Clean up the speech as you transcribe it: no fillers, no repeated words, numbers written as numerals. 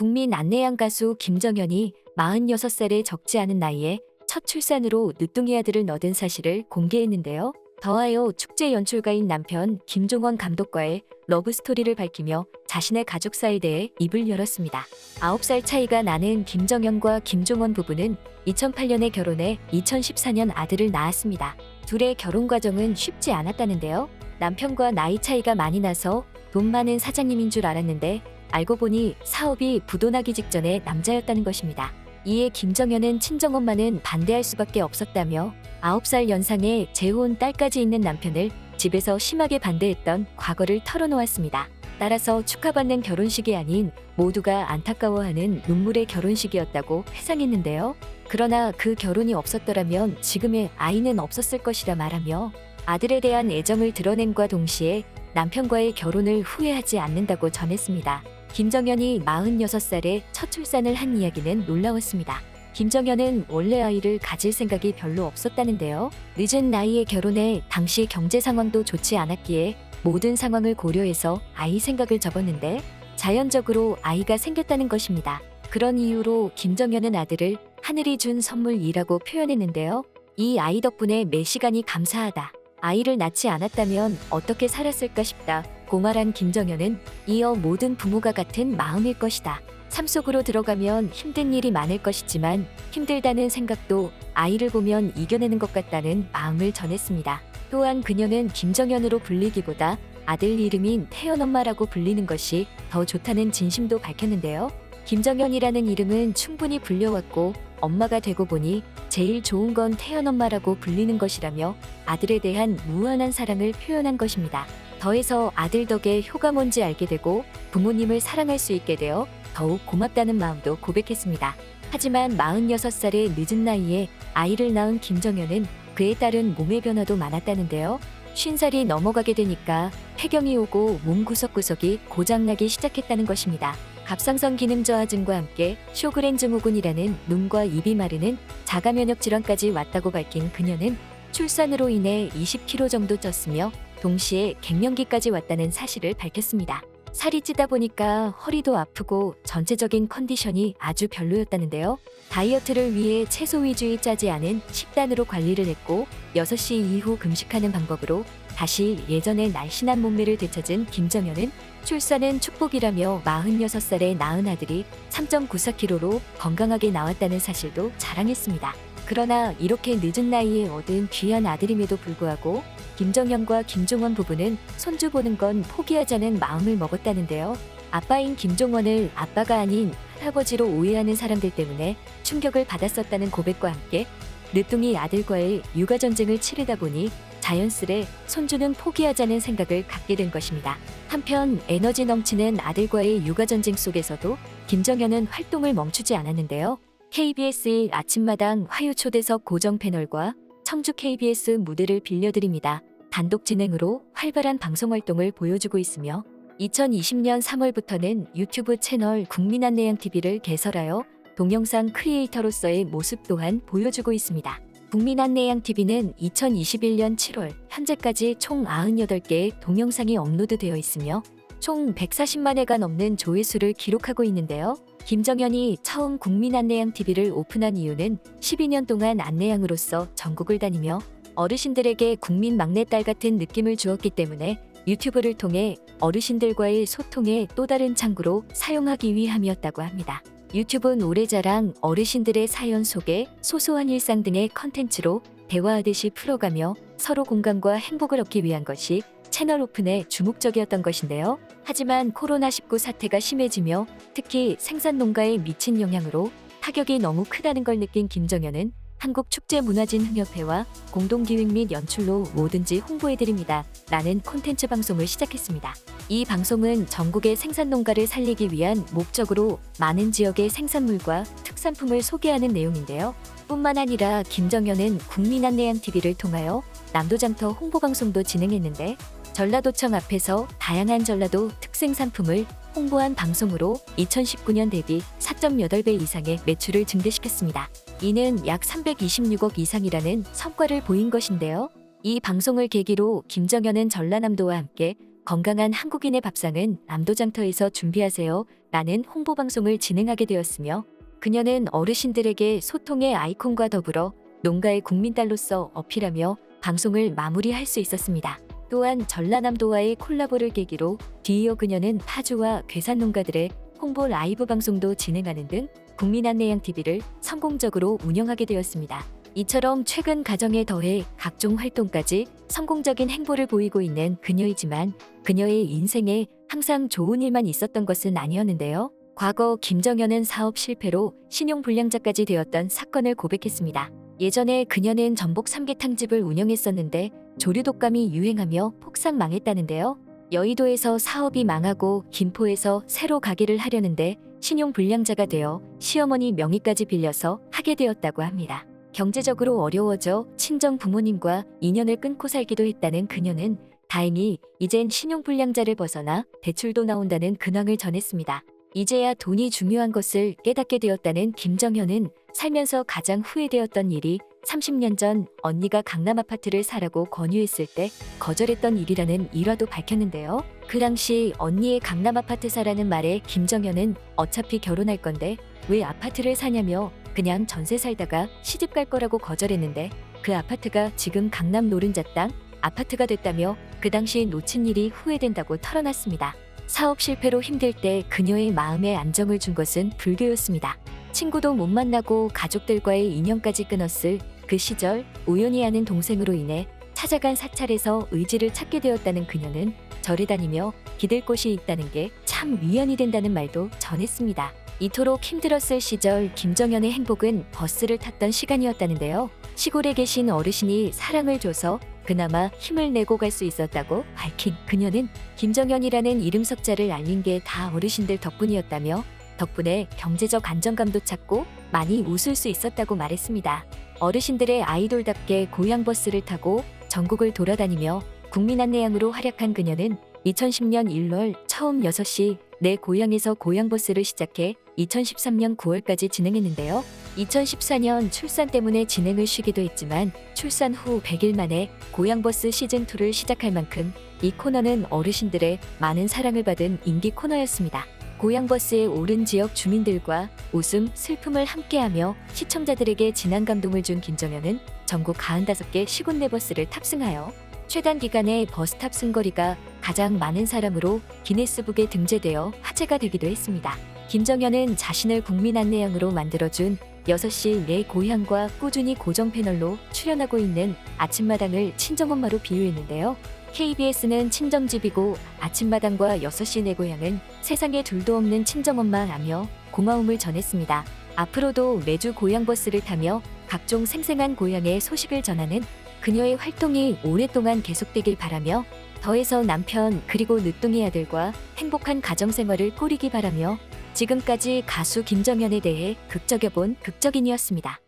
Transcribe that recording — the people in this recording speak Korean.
국민 안내양 가수 김정현이 46살의 적지 않은 나이에 첫 출산으로 늦둥이 아들을 얻은 사실을 공개했는데요. 더하여 축제 연출가인 남편 김종원 감독과의 러브스토리를 밝히며 자신의 가족사에 대해 입을 열었습니다. 9살 차이가 나는 김정현과 김종원 부부는 2008년에 결혼해 2014년 아들을 낳았습니다. 둘의 결혼 과정은 쉽지 않았다는데요. 남편과 나이 차이가 많이 나서 돈 많은 사장님인 줄 알았는데 알고 보니 사업이 부도나기 직전에 남자였다는 것입니다. 이에 김정현은 친정엄마는 반대할 수밖에 없었다며 9살 연상의 재혼 딸까지 있는 남편을 집에서 심하게 반대했던 과거를 털어놓았습니다. 따라서 축하받는 결혼식이 아닌 모두가 안타까워하는 눈물의 결혼식이었다고 회상했는데요. 그러나 그 결혼이 없었더라면 지금의 아이는 없었을 것이라 말하며 아들에 대한 애정을 드러낸과 동시에 남편과의 결혼을 후회하지 않는다고 전했습니다. 김정현이 46살에 첫 출산을 한 이야기는 놀라웠습니다. 김정현은 원래 아이를 가질 생각이 별로 없었다는데요. 늦은 나이에 결혼해 당시 경제 상황도 좋지 않았기에 모든 상황을 고려해서 아이 생각을 접었는데 자연적으로 아이가 생겼다는 것입니다. 그런 이유로 김정현은 아들을 하늘이 준 선물이라고 표현했는데요. 이 아이 덕분에 매 시간이 감사하다. 아이를 낳지 않았다면 어떻게 살았을까 싶다. 고 말한 김정현은 이어 모든 부모가 같은 마음일 것이다. 삶 속으로 들어가면 힘든 일이 많을 것이지만 힘들다는 생각도 아이를 보면 이겨내는 것 같다는 마음을 전했습니다. 또한 그녀는 김정현으로 불리기보다 아들 이름인 태연엄마라고 불리는 것이 더 좋다는 진심도 밝혔는데요. 김정현이라는 이름은 충분히 불려왔고 엄마가 되고 보니 제일 좋은 건 태연엄마라고 불리는 것이라며 아들에 대한 무한한 사랑을 표현한 것입니다. 더해서 아들 덕에 효가 뭔지 알게 되고 부모님을 사랑할 수 있게 되어 더욱 고맙다는 마음도 고백했습니다. 하지만 46살의 늦은 나이에 아이를 낳은 김정현은 그에 따른 몸의 변화도 많았다는데요. 50살이 넘어가게 되니까 폐경이 오고 몸 구석구석이 고장나기 시작했다는 것입니다. 갑상선 기능 저하증과 함께 쇼그렌 증후군이라는 눈과 입이 마르는 자가 면역 질환까지 왔다고 밝힌 그녀는 출산으로 인해 20kg 정도 쪘으며 동시에 갱년기까지 왔다는 사실을 밝혔습니다. 살이 찌다 보니까 허리도 아프고 전체적인 컨디션이 아주 별로였다는데요. 다이어트를 위해 채소 위주의 짜지 않은 식단으로 관리를 했고 6시 이후 금식하는 방법으로 다시 예전의 날씬한 몸매를 되찾은 김정현은 출산은 축복이라며 46살에 낳은 아들이 3.94kg로 건강하게 나왔다는 사실도 자랑했습니다. 그러나 이렇게 늦은 나이에 얻은 귀한 아들임에도 불구하고 김정현과 김종원 부부는 손주 보는 건 포기하자는 마음을 먹었다는데요. 아빠인 김종원을 아빠가 아닌 할아버지로 오해하는 사람들 때문에 충격을 받았었다는 고백과 함께 늦둥이 아들과의 육아 전쟁을 치르다 보니 자연스레 손주는 포기하자는 생각을 갖게 된 것입니다. 한편 에너지 넘치는 아들과의 육아 전쟁 속에서도 김정현은 활동을 멈추지 않았는데요. KBS의 아침마당 화요 초대석 고정 패널과 청주 KBS 무대를 빌려드립니다. 단독 진행으로 활발한 방송 활동을 보여주고 있으며 2020년 3월부터는 유튜브 채널 국민안내양TV를 개설하여 동영상 크리에이터로서의 모습 또한 보여주고 있습니다. 국민안내양TV는 2021년 7월 현재까지 총 98개의 동영상이 업로드되어 있으며 총 140만 회가 넘는 조회수를 기록하고 있는데요. 김정현이 처음 국민안내양TV를 오픈한 이유는 12년 동안 안내양으로서 전국을 다니며 어르신들에게 국민 막내딸 같은 느낌을 주었기 때문에 유튜브를 통해 어르신들과의 소통의 또 다른 창구로 사용하기 위함이었다고 합니다. 유튜브는 오래자랑 어르신들의 사연 소개, 소소한 일상 등의 컨텐츠로 대화하듯이 풀어가며 서로 공감과 행복을 얻기 위한 것이 채널 오픈의 주목적이었던 것인데요. 하지만 코로나19 사태가 심해지며 특히 생산 농가에 미친 영향으로 타격이 너무 크다는 걸 느낀 김정현은 한국축제문화진흥협회와 공동기획 및 연출로 뭐든지 홍보해드립니다. 라는 콘텐츠 방송을 시작했습니다. 이 방송은 전국의 생산 농가를 살리기 위한 목적으로 많은 지역의 생산물과 특산품을 소개하는 내용인데요. 뿐만 아니라 김정현은 국민안내양TV를 통하여 남도장터 홍보방송도 진행했는데 전라도청 앞에서 다양한 전라도 특생산품을 홍보한 방송으로 2019년 대비 4.8배 이상의 매출을 증대시켰습니다. 이는 약 326억 이상이라는 성과를 보인 것인데요. 이 방송을 계기로 김정현은 전라남도와 함께 건강한 한국인의 밥상은 남도장터에서 준비하세요 라는 홍보방송을 진행하게 되었으며 그녀는 어르신들에게 소통의 아이콘과 더불어 농가의 국민딸로서 어필하며 방송을 마무리할 수 있었습니다. 또한 전라남도와의 콜라보를 계기로 뒤이어 그녀는 파주와 괴산 농가들의 홍보 라이브 방송도 진행하는 등 국민안내양TV를 성공적으로 운영하게 되었습니다. 이처럼 최근 가정에 더해 각종 활동까지 성공적인 행보를 보이고 있는 그녀이지만 그녀의 인생에 항상 좋은 일만 있었던 것은 아니었는데요. 과거 김정현은 사업 실패로 신용불량자까지 되었던 사건을 고백했습니다. 예전에 그녀는 전복 삼계탕집을 운영했었는데 조류독감이 유행하며 폭삭 망했다는데요. 여의도에서 사업이 망하고 김포에서 새로 가게를 하려는데 신용불량자가 되어 시어머니 명의까지 빌려서 하게 되었다고 합니다. 경제적으로 어려워져 친정 부모님과 인연을 끊고 살기도 했다는 그녀는 다행히 이젠 신용불량자를 벗어나 대출도 나온다는 근황을 전했습니다. 이제야 돈이 중요한 것을 깨닫게 되었다는 김정현은 살면서 가장 후회되었던 일이 30년 전 언니가 강남 아파트를 사라고 권유했을 때 거절했던 일이라는 일화도 밝혔는데요. 그 당시 언니의 강남 아파트 사라는 말에 김정현은 어차피 결혼할 건데 왜 아파트를 사냐며 그냥 전세 살다가 시집 갈 거라고 거절했는데 그 아파트가 지금 강남 노른자 땅 아파트가 됐다며 그 당시 놓친 일이 후회된다고 털어놨습니다. 사업 실패로 힘들 때 그녀의 마음에 안정을 준 것은 불교였습니다. 친구도 못 만나고 가족들과의 인연까지 끊었을 그 시절 우연히 아는 동생으로 인해 찾아간 사찰에서 의지를 찾게 되었다는 그녀는 절에 다니며 기댈 곳이 있다는 게 참 위안이 된다는 말도 전했습니다. 이토록 힘들었을 시절 김정현의 행복은 버스를 탔던 시간이었다는데요. 시골에 계신 어르신이 사랑을 줘서 그나마 힘을 내고 갈 수 있었다고 밝힌 그녀는 김정현이라는 이름 석자를 알린 게 다 어르신들 덕분이었다며 덕분에 경제적 안정감도 찾고 많이 웃을 수 있었다고 말했습니다. 어르신들의 아이돌답게 고향버스를 타고 전국을 돌아다니며 국민안내양으로 활약한 그녀는 2010년 1월 처음 6시 내 고향에서 고향버스를 시작해 2013년 9월까지 진행했는데요. 2014년 출산 때문에 진행을 쉬기도 했지만 출산 후 100일 만에 고향버스 시즌2를 시작할 만큼 이 코너는 어르신들의 많은 사랑을 받은 인기 코너였습니다. 고향버스에 오른 지역 주민들과 웃음, 슬픔을 함께하며 시청자들에게 진한 감동을 준 김정현은 전국 95개 시군내 버스를 탑승하여 최단 기간에 버스 탑승 거리가 가장 많은 사람으로 기네스북에 등재되어 화제가 되기도 했습니다. 김정현은 자신을 국민안내양으로 만들어준 6시 내 고향과 꾸준히 고정 패널로 출연하고 있는 아침마당을 친정엄마로 비유했는데요. KBS는 친정집이고 아침마당과 6시 내 고향은 세상에 둘도 없는 친정엄마라며 고마움을 전했습니다. 앞으로도 매주 고향버스를 타며 각종 생생한 고향의 소식을 전하는 그녀의 활동이 오랫동안 계속되길 바라며 더해서 남편 그리고 늦둥이 아들과 행복한 가정생활을 꾸리기 바라며 지금까지 가수 김정현에 대해 극적여본 극적인이었습니다.